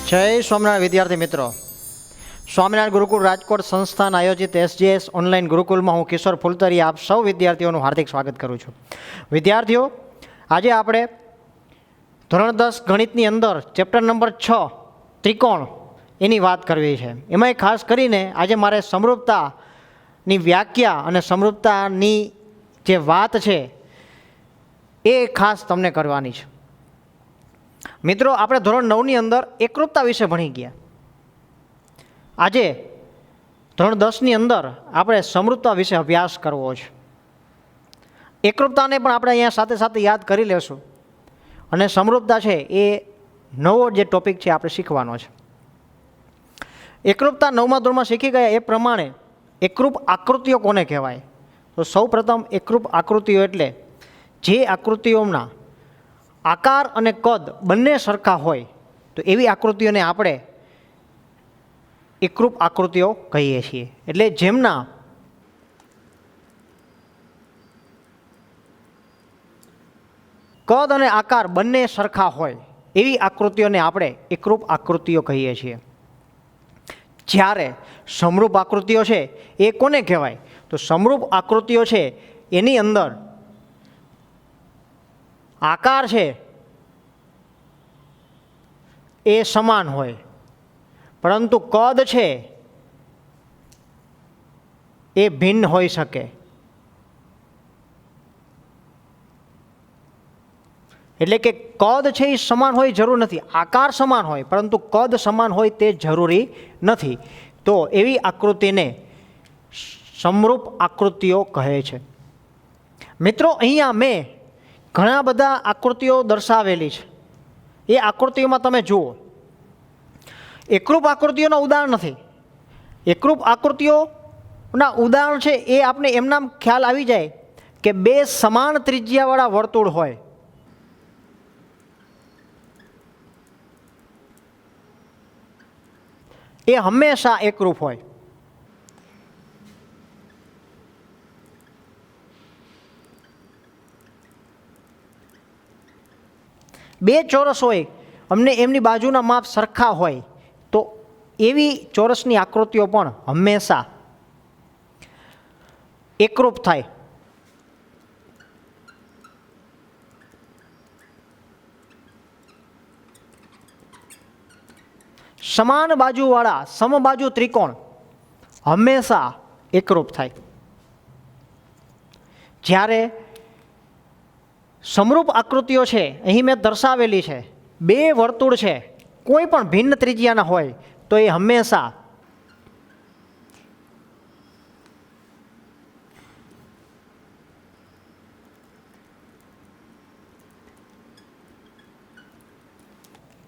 જય સ્વામિનારાયણ વિદ્યાર્થી મિત્રો, સ્વામિનારાયણ ગુરુકુળ રાજકોટ સંસ્થાન આયોજિત SJS ઓનલાઈન ગુરુકુલમાં હું કિશોર ફુલતરી આપ સૌ વિદ્યાર્થીઓનું હાર્દિક સ્વાગત કરું છું. વિદ્યાર્થીઓ, આજે આપણે ધોરણ 10 ગણિતની અંદર ચેપ્ટર નંબર 6 ત્રિકોણ એની વાત કરવી છે. એમાંય ખાસ કરીને આજે મારે સમરૂપતાની વ્યાખ્યા અને સમરૂપતાની જે વાત છે એ ખાસ તમને કરવાની છે. મિત્રો, આપણે ધોરણ 9ની અંદર એકરૂપતા વિશે ભણી ગયા. આજે ધોરણ 10ની અંદર આપણે સમરૂપતા વિશે અભ્યાસ કરવો છે. એકરૂપતાને પણ આપણે અહીંયા સાથે સાથે યાદ કરી લેશું અને સમરૂપતા છે એ નવો જે ટોપિક છે આપણે શીખવાનો છે. એકરૂપતા 9મા ધોરણમાં શીખી ગયા એ પ્રમાણે એકરૂપ આકૃતિઓ કોને કહેવાય? તો સૌ પ્રથમ એકરૂપ આકૃતિઓ એટલે જે આકૃતિઓના આકાર અને કદ બંને સરખા હોય તો એવી આકૃતિઓને આપણે એકરૂપ આકૃતિઓ કહીએ છીએ. એટલે જેમના કદ અને આકાર બંને સરખા હોય એવી આકૃતિઓને આપણે એકરૂપ આકૃતિઓ કહીએ છીએ. જ્યારે સમરૂપ આકૃતિઓ છે એ કોને કહેવાય? તો સમરૂપ આકૃતિઓ છે એની અંદર આકાર છે એ સમાન હોય, પરંતુ કદ છે એ ભિન્ન હોઈ શકે. એટલે કે કદ છે એ સમાન હોય જરૂર નથી, આકાર સમાન હોય પરંતુ કદ સમાન હોય તે જરૂરી નથી. તો એવી આકૃતિને સમરૂપ આકૃતિઓ કહે છે. મિત્રો, અહીંયા મેં ઘણા બધા આકૃતિઓ દર્શાવેલી છે. એ આકૃતિઓમાં તમે જુઓ, એકરૂપ આકૃતિઓના ઉદાહરણ નથી. એકરૂપ આકૃતિઓના ઉદાહરણ છે એ આપણે એમના ખ્યાલ આવી જાય કે બે સમાન ત્રિજ્યાવાળા વર્તુળ હોય, એ હંમેશા એકરૂપ હોય. બે ચોરસ હોય, અમને એમની બાજુના માપ સરખા હોય તો એવી ચોરસની આકૃતિઓ પણ હંમેશા એકરૂપ થાય. સમાન બાજુવાળા સમબાજુ ત્રિકોણ હંમેશા એકરૂપ થાય. જ્યારે સમરૂપ આકૃતિઓ છે અહીં મેં દર્શાવેલી છે, બે વર્તુળ છે, કોઈ પણ ભિન્ન ત્રિજ્યાના હોય તો એ હંમેશા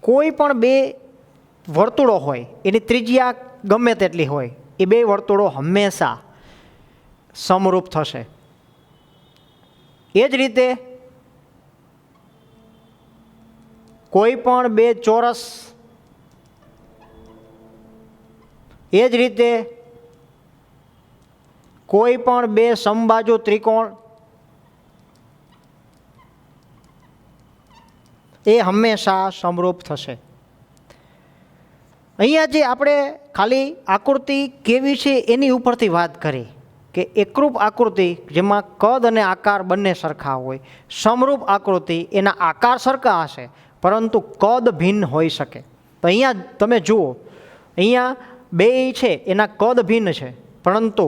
કોઈ પણ બે વર્તુળો હોય એની ત્રિજ્યા ગમે તેટલી હોય એ બે વર્તુળો હંમેશા સમરૂપ થશે. એ જ રીતે કોઈ પણ બે ચોરસ, એ જ રીતે કોઈ પણ બે સમબાજુ ત્રિકોણ એ હંમેશા સમરૂપ થશે. અહીંયા જે આપણે ખાલી આકૃતિ કેવી છે એની ઉપરથી વાત કરી કે એકરૂપ આકૃતિ જેમાં કદ અને આકાર બંને સરખા હોય, સમરૂપ આકૃતિ એના આકાર સરખા હશે પરંતુ કદ ભિન્ન હોઈ શકે. તો અહીંયા તમે જુઓ, અહીંયા બે છે એના કદ ભિન્ન છે પરંતુ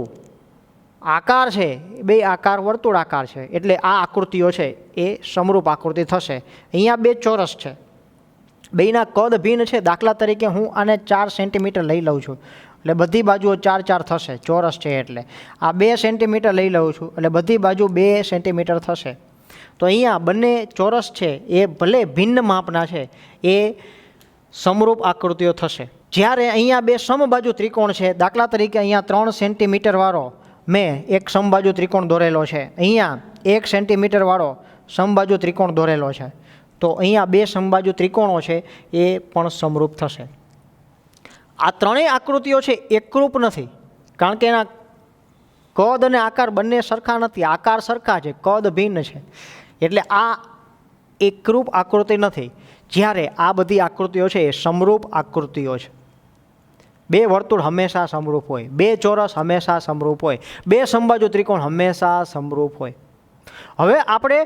આકાર છે બે આકાર વર્તુળાકાર છે, એટલે આ આકૃતિઓ છે એ સમરૂપ આકૃતિ થશે. અહીંયા બે ચોરસ છે, બેના કદ ભિન્ન છે. દાખલા તરીકે હું આને 4 સેન્ટીમીટર લઈ લઉં છું એટલે બધી બાજુઓ 4 4 થશે, ચોરસ છે એટલે. આ 2 સેન્ટીમીટર લઈ લઉં છું એટલે બધી બાજુ 2 સેન્ટીમીટર થશે. તો અહીંયા બંને ચોરસ છે એ ભલે ભિન્ન માપના છે એ સમરૂપ આકૃતિઓ થશે. જ્યારે અહીંયા બે સમબાજુ ત્રિકોણ છે, દાખલા તરીકે અહીંયા 3 સેન્ટીમીટર વાળો મેં એક સમબાજુ ત્રિકોણ દોરેલો છે, અહીંયા 1 સેન્ટીમીટર વાળો સમબાજુ ત્રિકોણ દોરેલો છે, તો અહીંયા બે સમબાજુ ત્રિકોણો છે એ પણ સમરૂપ થશે. આ ત્રણેય આકૃતિઓ છે એકરૂપ નથી, કારણ કે એના કદ અને આકાર બંને સરખા નથી. આકાર સરખા છે, કદ ભિન્ન છે, એટલે આ એકરૂપ આકૃતિ નથી. જ્યારે આ બધી આકૃતિઓ છે એ સમરૂપ આકૃતિઓ છે. બે વર્તુળ હંમેશા સમરૂપ હોય, બે ચોરસ હંમેશા સમરૂપ હોય, બે સમબાજુ ત્રિકોણ હંમેશા સમરૂપ હોય. હવે આપણે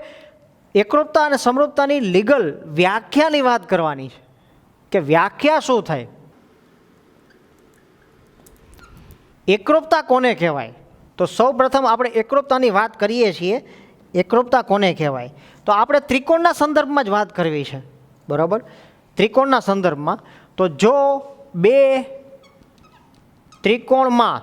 એકરૂપતા અને સમરૂપતાની લીગલ વ્યાખ્યાની વાત કરવાની છે કે વ્યાખ્યા શું થાય. એકરૂપતા કોને કહેવાય? તો સૌ પ્રથમ આપણે એકરૂપતાની વાત કરીએ છીએ. એકરૂપતા કોને કહેવાય? તો આપણે ત્રિકોણના સંદર્ભમાં જ વાત કરવી છે, બરાબર? ત્રિકોણના સંદર્ભમાં તો જો બે ત્રિકોણમાં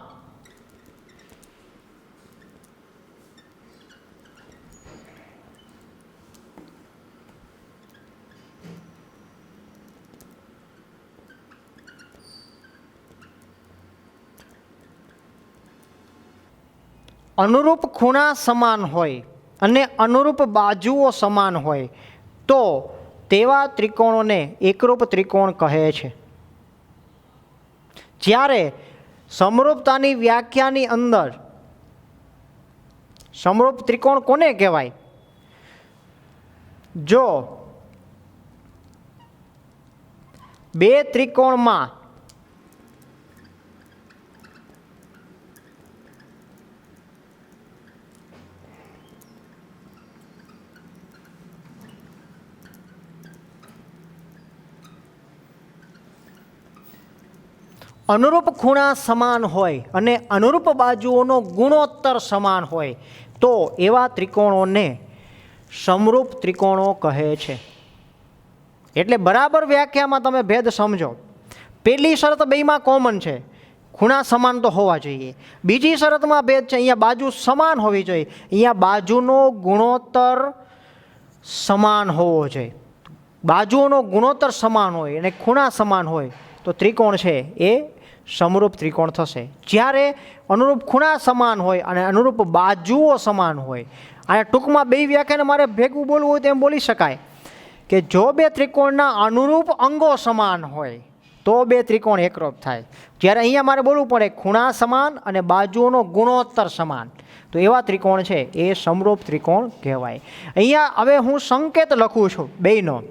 અનુરૂપ ખૂણા સમાન હોય અને અનુરૂપ બાજુઓ સમાન હોય તો તેવા ત્રિકોણોને એકરૂપ ત્રિકોણ કહે છે. જ્યારે સમરૂપતાની વ્યાખ્યાની અંદર સમરૂપ ત્રિકોણ કોને કહેવાય? જો બે ત્રિકોણમાં અનુરૂપ ખૂણા સમાન હોય અને અનુરૂપ બાજુઓનો ગુણોત્તર સમાન હોય તો એવા ત્રિકોણોને સમરૂપ ત્રિકોણો કહે છે. એટલે બરાબર વ્યાખ્યામાં તમે ભેદ સમજો. પહેલી શરત બેયમાં કોમન છે, ખૂણા સમાન તો હોવા જોઈએ. બીજી શરતમાં ભેદ છે, અહીંયા બાજુ સમાન હોવી જોઈએ, અહીંયા બાજુનો ગુણોત્તર સમાન હોવો જોઈએ. બાજુઓનો ગુણોત્તર સમાન હોય અને ખૂણા સમાન હોય તો ત્રિકોણ છે એ સમરૂપ ત્રિકોણ થશે. જ્યારે અનુરૂપ ખૂણા સમાન હોય અને અનુરૂપ બાજુઓ સમાન હોય, અને ટૂંકમાં બે વ્યાખ્યાને મારે ભેગું બોલવું હોય તેમ બોલી શકાય કે જો બે ત્રિકોણના અનુરૂપ અંગો સમાન હોય તો બે ત્રિકોણ એકરૂપ થાય. જ્યારે અહીંયા મારે બોલવું પડે ખૂણા સમાન અને બાજુઓનો ગુણોત્તર સમાન, તો એવા ત્રિકોણ છે એ સમરૂપ ત્રિકોણ કહેવાય. અહીંયા હવે હું સંકેત લખું છું બેયનો.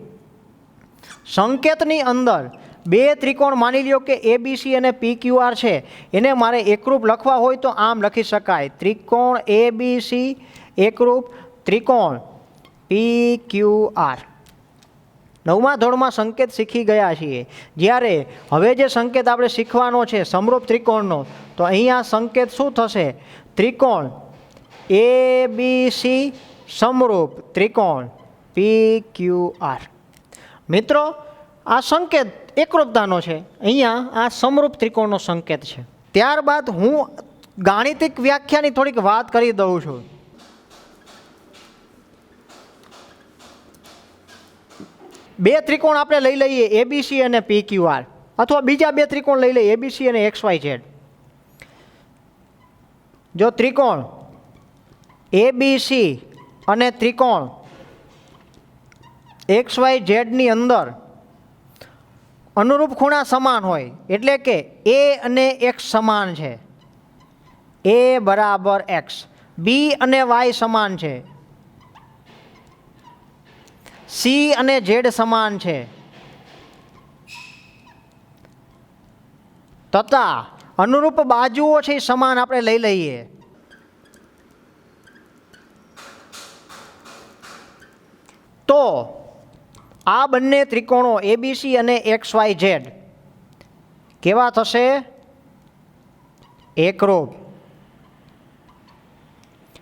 સંકેતની અંદર બે ત્રિકોણ માની લ્યો કે ABC અને PQR છે, એને મારે એકરૂપ લખવા હોય તો આમ લખી શકાય: ત્રિકોણ ABC એકરૂપ ત્રિકોણ PQR. નવમા ધોરણમાં સંકેત શીખી ગયા છીએ. જ્યારે હવે જે સંકેત આપણે શીખવાનો છે સમરૂપ ત્રિકોણનો, તો અહીંયા સંકેત શું થશે? ત્રિકોણ ABC સમરૂપ ત્રિકોણ PQR. મિત્રો, આ સંકેત એકરૂપતાનો છે, અહીંયા આ સમરૂપ ત્રિકોણનો સંકેત છે. ત્યારબાદ હું ગાણિતિક વ્યાખ્યાની થોડીક વાત કરી દઉં છું. બે ત્રિકોણ આપણે લઈ લઈએ ABC અને PQR, અથવા બીજા બે ત્રિકોણ લઈ લઈએ ABC અને XYZ. જો ત્રિકોણ ABC અને ત્રિકોણ XYZ ની અંદર અનુરૂપ ખૂણા સમાન હોય, એટલે કે A અને X સમાન છે, A બરાબર X, B અને Y સમાન છે, C અને Z સમાન છે, તથા અનુરૂપ બાજુઓ છે એ સમાન આપણે લઈ લઈએ, તો આ બંને ત્રિકોણો ABC અને XYZ કેવા થશે? એકરૂપ.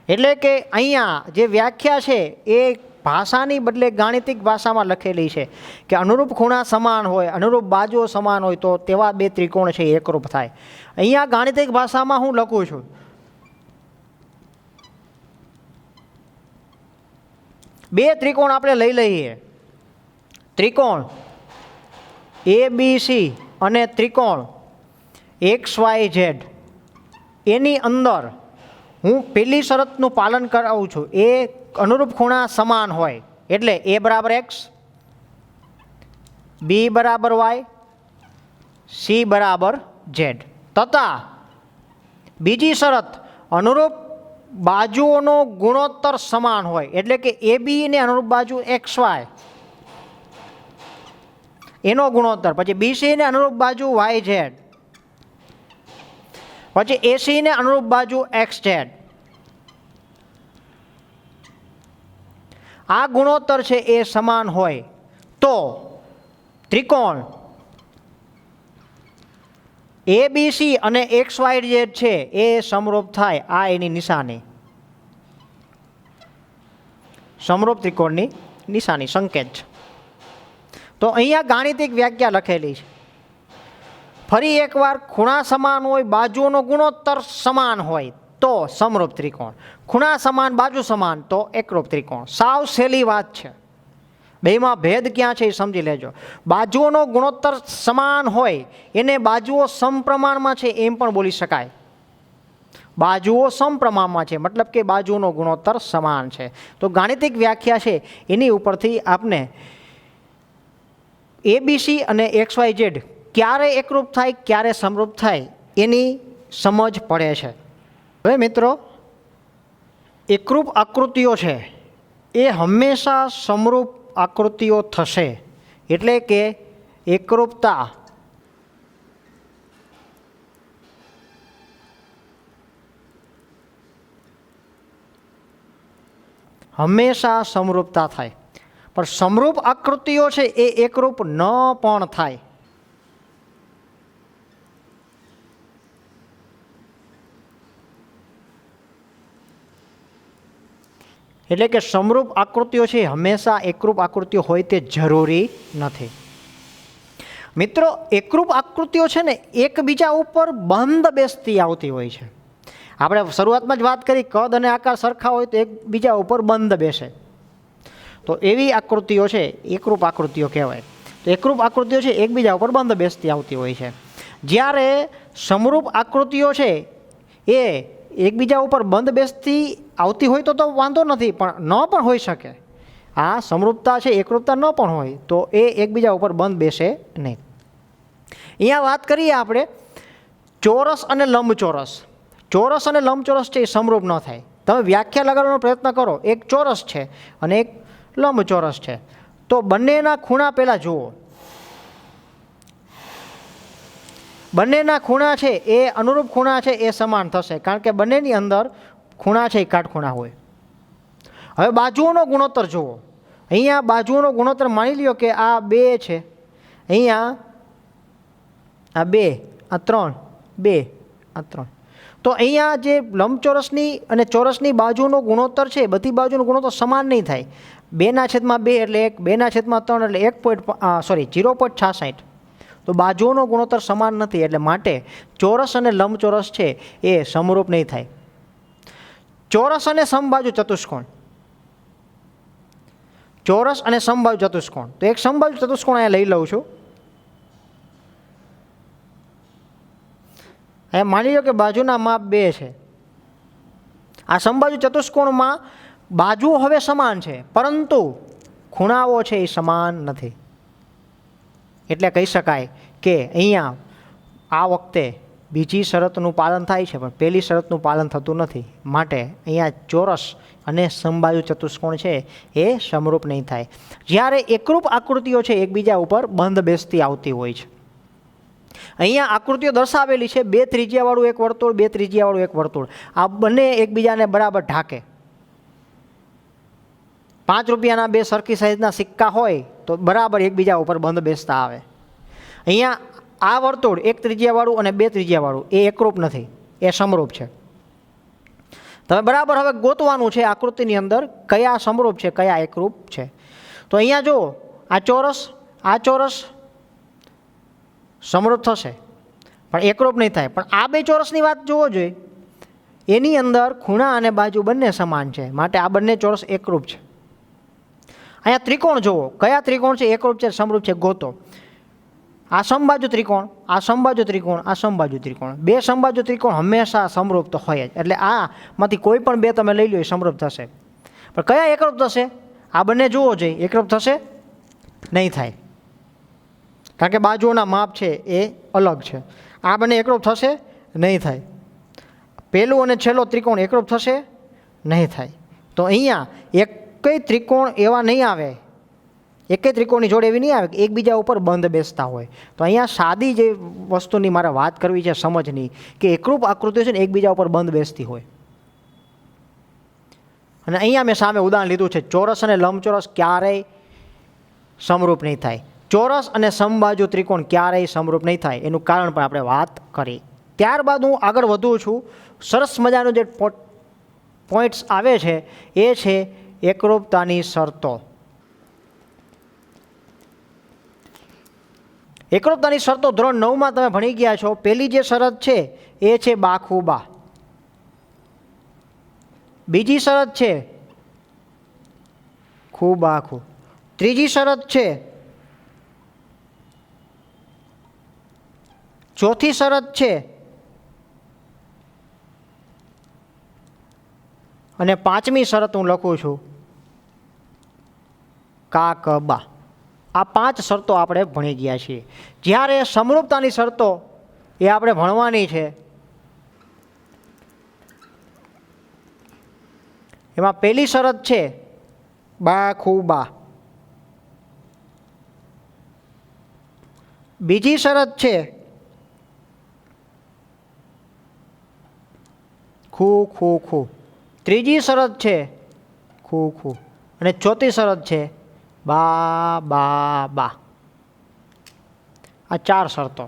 એટલે કે અહીંયા જે વ્યાખ્યા છે એ ભાષાની બદલે ગાણિતિક ભાષામાં લખેલી છે કે અનુરૂપ ખૂણા સમાન હોય, અનુરૂપ બાજુઓ સમાન હોય તો તેવા બે ત્રિકોણ છે એકરૂપ થાય. અહીંયા ગાણિતિક ભાષામાં હું લખું છું: બે ત્રિકોણ આપણે લઈ લઈએ, ત્રિકોણ ABC અને ત્રિકોણ XYZ. એની અંદર હું પહેલી શરતનું પાલન કરાવું છું, એ અનુરૂપ ખૂણા સમાન હોય, એટલે A બરાબર X, B બરાબર Y, C બરાબર Z. તથા બીજી શરત અનુરૂપ બાજુઓનો ગુણોત્તર સમાન હોય, એટલે કે AB ને અનુરૂપ બાજુ XY એનો ગુણોત્તર, પછી BC ને અનુરૂપ બાજુ YZ, પછી AC ને અનુરૂપ બાજુ XZ. આ ગુણોત્તર છે એ સમાન હોય તો ત્રિકોણ ABC અને XYZ છે એ સમરૂપ થાય. આ એની નિશાની, સમરૂપ ત્રિકોણની નિશાની, સંકેત છે. તો અહીંયા ગાણિતિક વ્યાખ્યા લખેલી છે. ફરી એકવાર, ખૂણા સમાન હોય, બાજુઓનો ગુણોત્તર સમાન હોય તો સમરૂપ ત્રિકોણ, ખૂણા સમાન બાજુ સમાન તો એકરૂપ ત્રિકોણ. સાવ સહેલી વાત છે. બેમાં ભેદ ક્યાં છે એ સમજી લેજો. બાજુઓનો ગુણોત્તર સમાન હોય એને બાજુઓ સમપ્રમાણમાં છે એમ પણ બોલી શકાય. બાજુઓ સમપ્રમાણમાં છે મતલબ કે બાજુઓનો ગુણોત્તર સમાન છે. તો ગાણિતિક વ્યાખ્યા છે એની ઉપરથી આપને ABC અને XYZ ક્યારે એકરૂપ થાય, ક્યારે સમરૂપ થાય એની સમજ પડે છે. હવે મિત્રો, એકરૂપ આકૃતિઓ છે એ હંમેશા સમરૂપ આકૃતિઓ થશે. એટલે કે એકરૂપતા હંમેશા સમરૂપતા થાય, પણ સમરૂપ આકૃતિઓ છે એ એકરૂપ ન પણ થાય. એટલે કે સમરૂપ આકૃતિઓ છે હંમેશા એકરૂપ આકૃતિઓ હોય તે જરૂરી નથી. મિત્રો, એકરૂપ આકૃતિઓ છે ને એકબીજા ઉપર બંધ બેસતી આવતી હોય છે. આપણે શરૂઆતમાં જ વાત કરી, કદ અને આકાર સરખા હોય તો એકબીજા ઉપર બંધ બેસે, તો એવી આકૃતિઓ છે એકરૂપ આકૃતિઓ કહેવાય. તો એકરૂપ આકૃતિઓ છે એકબીજા ઉપર બંધ બેસતી આવતી હોય છે. જ્યારે સમરૂપ આકૃતિઓ છે એ એકબીજા ઉપર બંધ બેસતી આવતી હોય તો વાંધો નથી, પણ ન પણ હોઈ શકે. આ સમરૂપતા છે એકરૂપતા ન પણ હોય તો એ એકબીજા ઉપર બંધ બેસે નહીં. અહીંયા વાત કરીએ આપણે ચોરસ અને લંબચોરસ. ચોરસ અને લંબચોરસ છે એ સમરૂપ ન થાય. તમે વ્યાખ્યા લગાડવાનો પ્રયત્ન કરો. એક ચોરસ છે અને એક લંબચોરસ છે, તો બંનેના ખૂણા પહેલાં જુઓ. બંનેના ખૂણા છે એ અનુરૂપ ખૂણા છે એ સમાન થશે, કારણ કે બંનેની અંદર ખૂણા છે એ કાટખૂણા હોય. હવે બાજુઓનો ગુણોત્તર જુઓ. અહીંયા બાજુઓનો ગુણોત્તર માની લ્યો કે આ 2 છે, અહીંયા આ 2, આ 3, 2, આ 3. તો અહીંયા જે લંબચોરસની અને ચોરસની બાજુનો ગુણોત્તર છે, બધી બાજુનો ગુણોત્તર સમાન નહીં થાય. 2/2 એટલે 1, 2/3 એટલે 0.66. તો બાજુઓનો ગુણોત્તર સમાન નથી, એટલે માટે ચોરસ અને લંબચોરસ છે એ સમરૂપ નહીં થાય. ચોરસ અને સમબાજુ ચતુષ્કોણ, ચોરસ અને સમબાજુ ચતુષ્કોણ. તો એક સમબાજુ ચતુષ્કોણ અહીંયા લઈ લઉં છું. અહીંયા માની લો કે બાજુના માપ 2 છે. આ સમબાજુ ચતુષ્કોણમાં બાજુઓ હવે સમાન છે, પરંતુ ખૂણાઓ છે એ સમાન નથી. એટલે કહી શકાય કે અહીંયા આ વખતે બીજી શરતનું પાલન થાય છે, પણ પહેલી શરતનું પાલન થતું નથી. માટે અહીંયા ચોરસ અને સમબાજુ ચતુષ્કોણ છે એ સમરૂપ નહીં થાય. જ્યારે એકરૂપ આકૃતિઓ છે એકબીજા ઉપર બંધ બેસતી આવતી હોય છે. અહીંયા આકૃતિઓ દર્શાવેલી છે, 2 ત્રિજ્યાવાળું એક વર્તુળ, 2 ત્રિજ્યાવાળું એક વર્તુળ. આ બંને એકબીજાને બરાબર ઢાંકે. 5 રૂપિયાના 2 સરખી સાઈઝના સિક્કા હોય તો બરાબર એકબીજા ઉપર બંધ બેસતા આવે. અહીંયા આ વર્તુળ 1 ત્રિજ્યાવાળું અને 2 ત્રિજ્યાવાળું એ એકરૂપ નથી, એ સમરૂપ છે. તમે બરાબર હવે ગોતવાનું છે આકૃતિની અંદર કયા સમરૂપ છે, કયા એકરૂપ છે. તો અહીંયા જો આ ચોરસ સમરૂપ થશે, પણ એકરૂપ નહીં થાય. પણ આ 2 ચોરસની વાત જોવો જોઈએ. એની અંદર ખૂણા અને બાજુ બંને સમાન છે, માટે આ બંને ચોરસ એકરૂપ છે. અહીંયા ત્રિકોણ જુઓ, કયા ત્રિકોણ છે એકરૂપ છે, સમરૂપ છે, ગોતો. આ સમબાજુ ત્રિકોણ, આ સમબાજુ ત્રિકોણ, આ સમબાજુ ત્રિકોણ. 2 સમબાજુ ત્રિકોણ હંમેશા સમરૂપ તો હોય જ. એટલે આમાંથી કોઈ પણ 2 તમે લઈ લો એ સમરૂપ થશે. પણ કયા એકરૂપ થશે? આ બંને જુઓ જોઈએ, એકરૂપ થશે નહીં થાય, કારણ કે બાજુઓના માપ છે એ અલગ છે. આ બંને એકરૂપ થશે નહીં થાય. પહેલું અને છેલ્લો ત્રિકોણ એકરૂપ થશે નહીં થાય. તો અહીંયા એક કઈ ત્રિકોણ એવા નહીં આવે એકે ત્રિકોણની જોડ એવી નહીં આવે કે એકબીજા ઉપર બંધ બેસતા હોય. તો અહીંયા સાદી જે વસ્તુની મારે વાત કરવી છે સમજની, કે એકરૂપ આકૃતિઓ છે ને એકબીજા ઉપર બંધ બેસતી હોય. અને અહીંયા મેં સામે ઉદાહરણ લીધું છે, ચોરસ અને લંબચોરસ ક્યારેય સમરૂપ નહીં થાય. ચોરસ અને સમબાજુ ત્રિકોણ ક્યારેય સમરૂપ નહીં થાય, એનું કારણ પણ આપણે વાત કરી. ત્યારબાદ હું આગળ વધું છું. સરસ મજાનું જે પોઈન્ટ્સ આવે છે એ છે એકરૂપતાની શરતો. એકરૂપતાની શરતો ધોરણ 9માં તમે ભણી ગયા છો. પહેલી જે શરત છે એ છે બાખુબા. બીજી શરત છે ખૂબ આખું. ત્રીજી શરત છે, ચોથી શરત છે, અને પાંચમી શરત હું લખું છું કાકબા. આ 5 શરતો આપણે ભણી ગયા છીએ. જ્યારે સમરૂપતાની શરતો એ આપણે ભણવાની છે. એમાં પહેલી શરત છે બાખુબા. બીજી શરત છે ખૂ ખૂ ખૂ. ત્રીજી શરત છે ખૂ ખૂ. અને ચોથી શરત છે બા બા બા. આ 4 શરતો.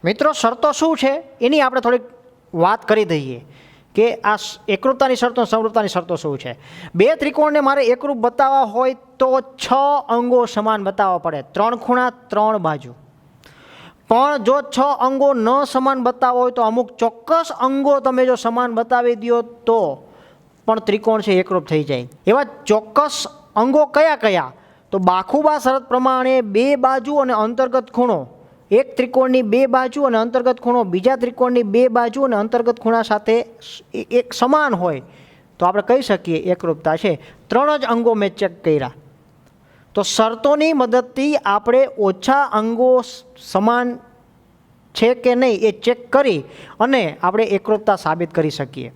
મિત્રો, શરતો શું છે એની આપણે થોડીક વાત કરી દઈએ કે આ એકરૂપતાની શરતો સમરૂપતાની શરતો શું છે. 2 ત્રિકોણને મારે એકરૂપ બતાવવા હોય તો 6 અંગો સમાન બતાવવા પડે, 3 ખૂણા 3 બાજુ. પણ જો 6 અંગો ન સમાન બતાવવા હોય તો અમુક ચોક્કસ અંગો તમે જો સમાન બતાવી દો તો પણ ત્રિકોણ છે એકરૂપ થઈ જાય. એવા ચોક્કસ અંગો કયા કયા? તો બાખુબા શરત પ્રમાણે 2 બાજુ અને અંતર્ગત ખૂણો, એક ત્રિકોણની 2 બાજુ અને અંતર્ગત ખૂણો બીજા ત્રિકોણની 2 બાજુ અને અંતર્ગત ખૂણા સાથે એક સમાન હોય તો આપણે કહી શકીએ એકરૂપતા છે. 3 જ અંગો મેં ચેક કર્યા. તો શરતોની મદદથી આપણે ઓછા અંગો સમાન છે કે નહીં એ ચેક કરી અને આપણે એકરૂપતા સાબિત કરી શકીએ.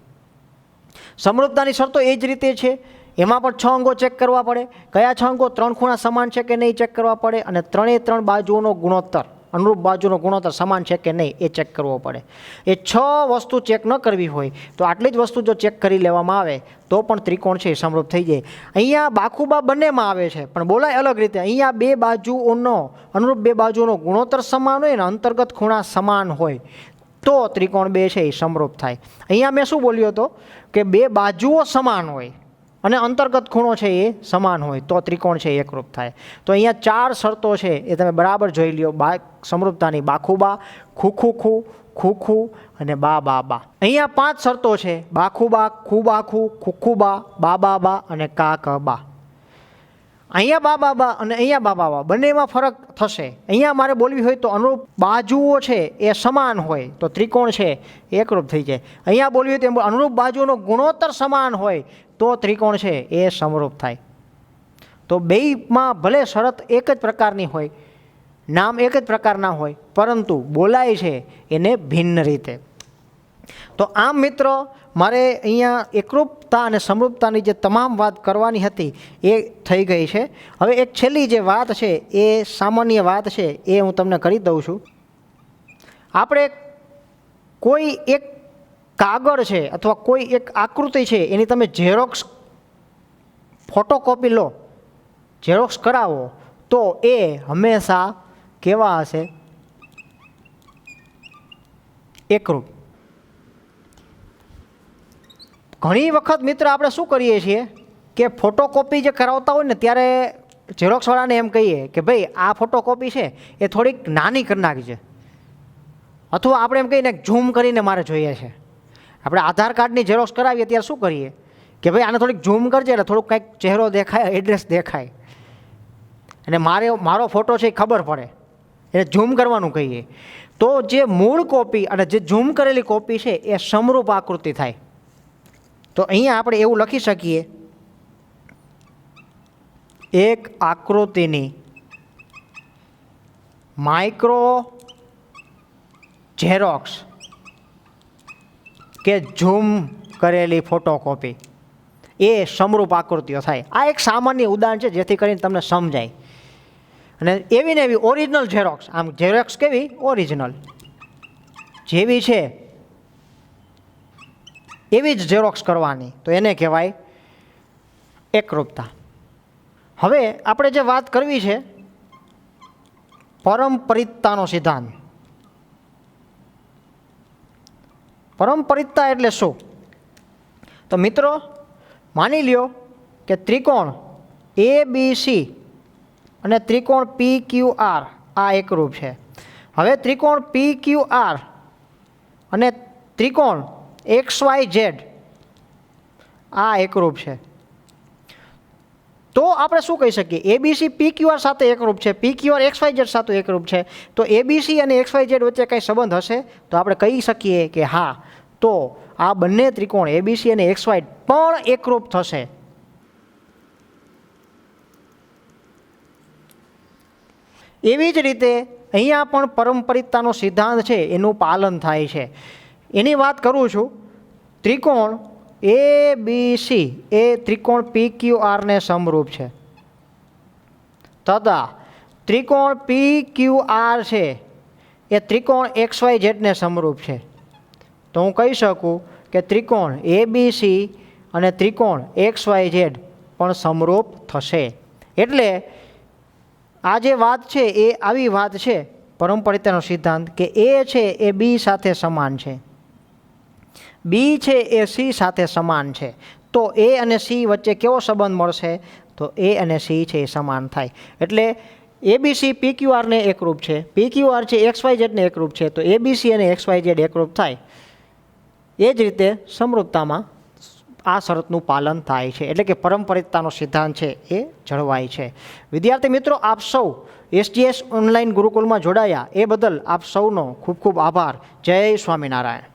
સમરૂપતાની શરતો એ જ રીતે છે. એમાં પણ 6 અંગો ચેક કરવા પડે. કયા 6 અંગો? 3 ખૂણા સમાન છે કે નહીં ચેક કરવા પડે, અને 3 બાજુઓનો ગુણોત્તર, અનુરૂપ બાજુનો ગુણોત્તર સમાન છે કે નહીં એ ચેક કરવો પડે. એ 6 વસ્તુ ચેક ન કરવી હોય તો આટલી જ વસ્તુ જો ચેક કરી લેવામાં આવે તો પણ ત્રિકોણ છે સમરૂપ થઈ જાય. અહીંયા બાખુબા બંનેમાં આવે છે પણ બોલાય અલગ રીતે. અહીંયા 2 બાજુઓનો અનુરૂપ 2 બાજુઓનો ગુણોત્તર સમાન હોય અને અંતર્ગત ખૂણા સમાન હોય તો ત્રિકોણ 2 છે એ સમરૂપ થાય. અહીંયા મેં શું બોલ્યો હતો કે 2 બાજુઓ સમાન હોય અને અંતર્ગત ખૂણો છે એ સમાન હોય તો ત્રિકોણ છે એકરૂપ થાય. તો અહીંયા 4 શરતો છે એ તમે બરાબર જોઈ લ્યો. સમરૂપતાની બાખુબા, ખૂ ખૂ અને બા બા બા. અહીંયા 5 શરતો છે: બાખુબા, ખૂબાખું, ખૂબા, બા બા અને કાકબા. અહીંયા બા બા અને અહીંયા બા બા બંનેમાં ફરક થશે. અહીંયા મારે બોલવી હોય તો અનુરૂપ બાજુઓ છે એ સમાન હોય તો ત્રિકોણ છે એકરૂપ થઈ જાય. અહીંયા બોલવી હોય તો અનુરૂપ બાજુઓનો ગુણોત્તર સમાન હોય તો ત્રિકોણ છે એ સમરૂપ થાય. તો બેયમાં ભલે શરત એક જ પ્રકારની હોય, નામ એક જ પ્રકારના હોય, પરંતુ બોલાય છે એને ભિન્ન રીતે. તો આમ મિત્રો, મારે અહીંયા એકરૂપતા અને સમરૂપતાની જે તમામ વાત કરવાની હતી એ થઈ ગઈ છે. હવે એક છેલ્લી જે વાત છે એ સામાન્ય વાત છે એ હું તમને કરી દઉં છું. આપણે કોઈ એક કાગળ છે અથવા કોઈ એક આકૃતિ છે એની તમે ઝેરોક્સ ફોટોકોપી લો, ઝેરોક્સ કરાવો તો એ હંમેશા કેવા હશે? એકરૂપ. ઘણી વખત મિત્ર આપણે શું કરીએ છીએ કે ફોટોકોપી જે કરાવતા હોય ને ત્યારે ઝેરોક્સવાળાને એમ કહીએ કે ભાઈ આ ફોટોકોપી છે એ થોડીક નાની કરી નાખજે, અથવા આપણે એમ કહીને ઝૂમ કરીને મારે જોઈએ છે. આપણે આધાર કાર્ડની ઝેરોક્સ કરાવીએ ત્યારે શું કરીએ કે ભાઈ આને થોડીક ઝૂમ કરજે એટલે થોડુંક કંઈક ચહેરો દેખાય, એડ્રેસ દેખાય, અને મારો ફોટો છે એ ખબર પડે, એને ઝૂમ કરવાનું કહીએ. તો જે મૂળ કોપી અને જે ઝૂમ કરેલી કોપી છે એ સમરૂપ આકૃતિ થાય. તો અહીંયા આપણે એવું લખી શકીએ: એક આકૃતિની માઇક્રો ઝેરોક્સ કે ઝૂમ કરેલી ફોટોકોપી એ સમરૂપ આકૃતિઓ થાય. આ એક સામાન્ય ઉદાહરણ છે જેથી કરીને તમને સમજાય. અને એવી ને એવી ઓરિજિનલ ઝેરોક્સ, આમ ઝેરોક્સ કેવી ઓરિજિનલ જેવી છે એવી જ ઝેરોક્સ કરવાની, તો એને કહેવાય એકરૂપતા. હવે આપણે જે વાત કરવી છે પરંપરિતતાનો સિદ્ધાંત. પરંપરિતતા એટલે શું? તો મિત્રો માની લ્યો કે ત્રિકોણ ABC અને ત્રિકોણ PQR આ એકરૂપ છે. હવે ત્રિકોણ PQR અને ત્રિકોણ XYZ આ એકરૂપ છે. તો આપણે શું કહી શકીએ? ABC PQR સાથે એકરૂપ છે, PQR XYZ સાથે એકરૂપ છે. તો ABC અને XYZ વચ્ચે કંઈ સંબંધ હશે? તો આપણે કહી શકીએ કે હા, તો આ બંને ત્રિકોણ ABC અને XY પણ એકરૂપ થશે. એવી જ રીતે અહીંયા પણ પરંપરિતતાનો સિદ્ધાંત છે એનું પાલન થાય છે. એની વાત કરું છું. ત્રિકોણ ABC એ ત્રિકોણ PQRને સમરૂપ છે, તથા ત્રિકોણ PQR છે એ ત્રિકોણ XYZને સમરૂપ છે. તો હું કહી શકું કે ત્રિકોણ ABC અને ત્રિકોણ XYZ પણ સમરૂપ થશે. એટલે આ જે વાત છે એ આવી વાત છે પરંપરિતતાનો સિદ્ધાંત, કે A છે એ B સાથે સમાન છે, B છે એ C સાથે સમાન છે. તો A અને C વચ્ચે કેવો સંબંધ મળશે? તો A અને C છે એ સમાન થાય. એટલે ABC PQRને એકરૂપ છે, PQR છે XYZને એકરૂપ છે, તો ABC અને XYZ એકરૂપ થાય. એ જ રીતે સમરૂપતામાં આ શરતનું પાલન થાય છે. એટલે કે પરંપરિતતાનો સિદ્ધાંત છે એ જળવાય છે. વિદ્યાર્થી મિત્રો, આપ સૌ SGS ઓનલાઈન ગુરુકુલમાં જોડાયા એ બદલ આપ સૌનો ખૂબ ખૂબ આભાર. જય સ્વામિનારાયણ.